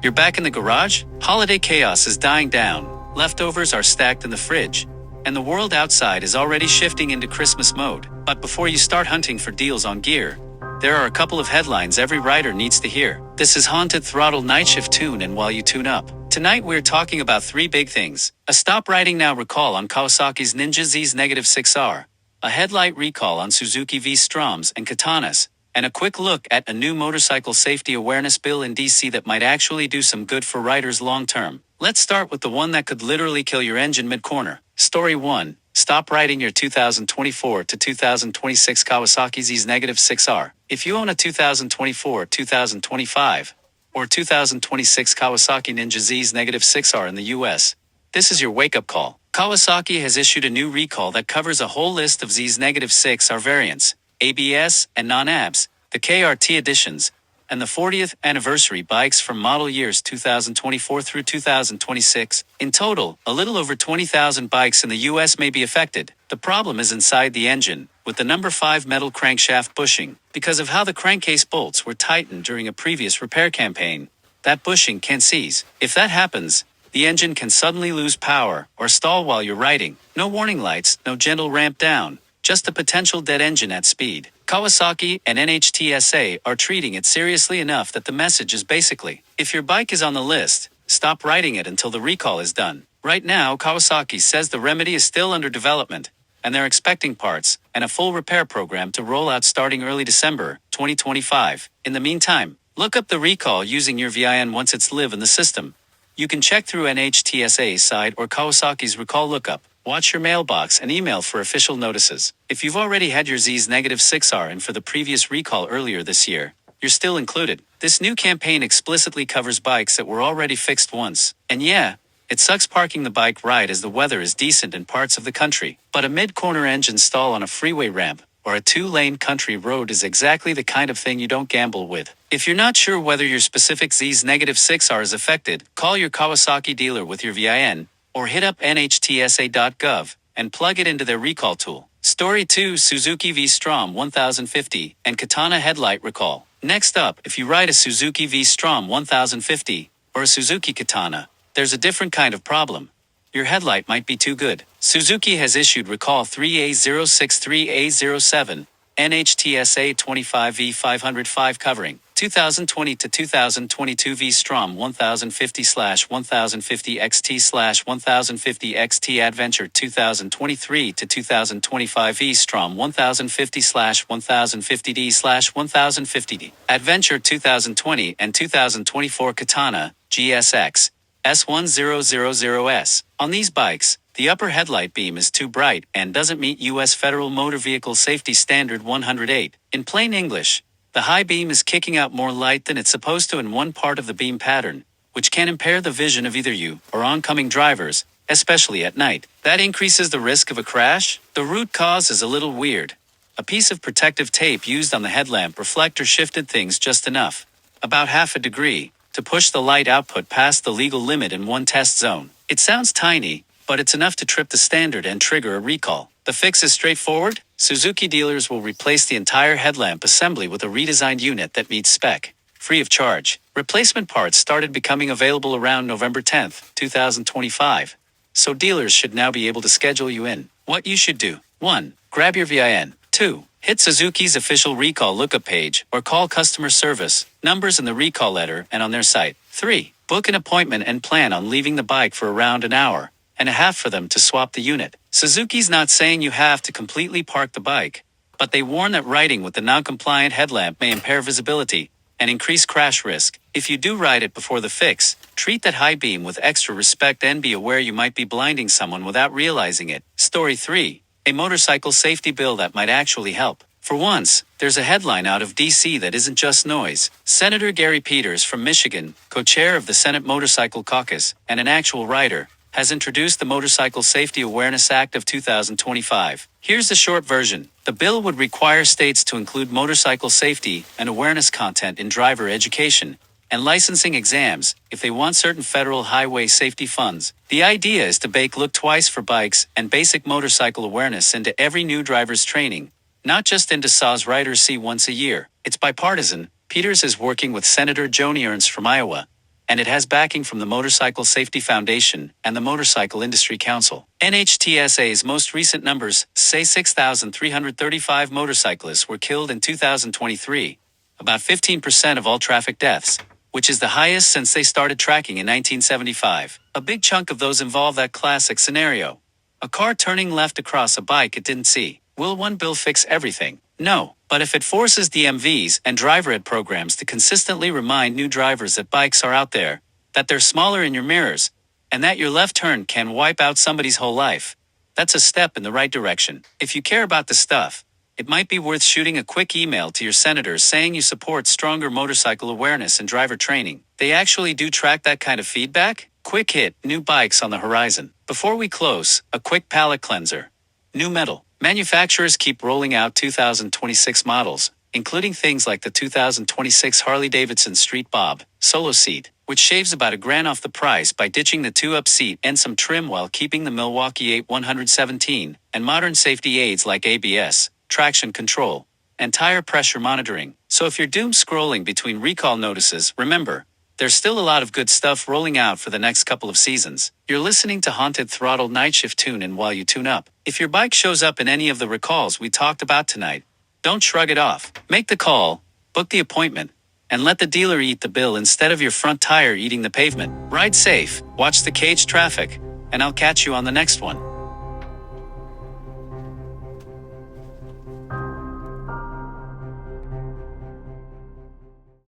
You're back in the garage? Holiday chaos is dying down, leftovers are stacked in the fridge, and the world outside is already shifting into Christmas mode. But before you start hunting for deals on gear, there are a couple of headlines every rider needs to hear. This is Haunted Throttle Night Shift tune, and while you tune up, tonight we're talking about three big things: a stop riding now recall on Kawasaki's Ninja ZX-6R, a headlight recall on Suzuki V-Stroms and Katanas, and a quick look at a new motorcycle safety awareness bill in DC that might actually do some good for riders long term. Let's start with the one that could literally kill your engine mid-corner. Story 1. Stop riding your 2024 to 2026 Kawasaki ZX-6R. If you own a 2024, 2025, or 2026 Kawasaki Ninja ZX-6R in the US, this is your wake-up call. Kawasaki has issued a new recall that covers a whole list of ZX-6R variants, ABS and non-ABS, the KRT editions, and the 40th anniversary bikes from model years 2024 through 2026. In total, a little over 20,000 bikes in the US may be affected. The problem is inside the engine, with the number 5 metal crankshaft bushing. Because of how the crankcase bolts were tightened during a previous repair campaign, that bushing can seize. If that happens, the engine can suddenly lose power or stall while you're riding. No warning lights, no gentle ramp down, just a potential dead engine at speed. Kawasaki and NHTSA are treating it seriously enough that the message is basically, if your bike is on the list, stop riding it until the recall is done. Right now, Kawasaki says the remedy is still under development, and they're expecting parts and a full repair program to roll out starting early December 2025. In the meantime, look up the recall using your VIN once it's live in the system. You can check through NHTSA's site or Kawasaki's recall lookup. Watch your mailbox and email for official notices. If you've already had your ZX-6R in for the previous recall earlier this year, you're still included. This new campaign explicitly covers bikes that were already fixed once. And yeah, it sucks parking the bike right as the weather is decent in parts of the country. But a mid-corner engine stall on a freeway ramp or a 2-lane country road is exactly the kind of thing you don't gamble with. If you're not sure whether your specific ZX-6R is affected, call your Kawasaki dealer with your VIN, or hit up nhtsa.gov and plug it into their recall tool. Story 2. Suzuki V-Strom 1050 and Katana headlight recall. Next up, if you ride a Suzuki V-Strom 1050 or a Suzuki Katana, there's a different kind of problem. Your headlight might be too good. Suzuki has issued recall 3A063A07 NHTSA 25V505 covering 2020 to 2022 V-Strom 1050/1050XT/1050XT Adventure 2023 to 2025 V-Strom 1050/1050D/1050D Adventure 2020 and 2024 Katana GSX S1000S. On these bikes, the upper headlight beam is too bright and doesn't meet U.S. Federal Motor Vehicle Safety Standard 108. In plain English, the high beam is kicking out more light than it's supposed to in one part of the beam pattern, which can impair the vision of either you or oncoming drivers, especially at night. That increases the risk of a crash. The root cause is a little weird. A piece of protective tape used on the headlamp reflector shifted things just enough, about half a degree, to push the light output past the legal limit in one test zone. It sounds tiny, but it's enough to trip the standard and trigger a recall. The fix is straightforward. Suzuki dealers will replace the entire headlamp assembly with a redesigned unit that meets spec, free of charge. Replacement parts started becoming available around November 10, 2025, so dealers should now be able to schedule you in. What you should do: 1. Grab your VIN. 2. Hit Suzuki's official recall lookup page or call customer service, numbers in the recall letter and on their site. 3. Book an appointment and plan on leaving the bike for around an hour and a half for them to swap the unit. Suzuki's not saying you have to completely park the bike, but they warn that riding with the non-compliant headlamp may impair visibility and increase crash risk. If you do ride it before the fix, treat that high beam with extra respect and be aware you might be blinding someone without realizing it. Story 3. A motorcycle safety bill that might actually help. For once, there's a headline out of DC that isn't just noise. Senator Gary Peters from Michigan, co-chair of the Senate Motorcycle Caucus and an actual rider, has introduced the Motorcycle Safety Awareness Act of 2025. Here's the short version. The bill would require states to include motorcycle safety and awareness content in driver education and licensing exams if they want certain federal highway safety funds. The idea is to bake look twice for bikes and basic motorcycle awareness into every new driver's training, not just into SAS riders see once a year. It's bipartisan. Peters is working with Senator Joni Ernst from Iowa and it has backing from the Motorcycle Safety Foundation and the Motorcycle Industry Council. NHTSA's most recent numbers say 6,335 motorcyclists were killed in 2023, about 15% of all traffic deaths, which is the highest since they started tracking in 1975. A big chunk of those involve that classic scenario: a car turning left across a bike it didn't see. Will one bill fix everything? No, but if it forces DMVs and driver ed programs to consistently remind new drivers that bikes are out there, that they're smaller in your mirrors, and that your left turn can wipe out somebody's whole life, that's a step in the right direction. If you care about the stuff, it might be worth shooting a quick email to your senators saying you support stronger motorcycle awareness and driver training. They actually do track that kind of feedback. Quick hit: new bikes on the horizon. Before we close, a quick palate cleanser. New metal. Manufacturers keep rolling out 2026 models, including things like the 2026 Harley-Davidson Street Bob Solo Seat, which shaves about $1,000 off the price by ditching the 2-up seat and some trim while keeping the Milwaukee 8117 and modern safety aids like ABS, traction control, and tire pressure monitoring. So if you're doom scrolling between recall notices, remember, there's still a lot of good stuff rolling out for the next couple of seasons. You're listening to Haunted Throttle Night Shift. Tune in while you tune up. If your bike shows up in any of the recalls we talked about tonight, don't shrug it off. Make the call, book the appointment, and let the dealer eat the bill instead of your front tire eating the pavement. Ride safe, watch the cage traffic, and I'll catch you on the next one.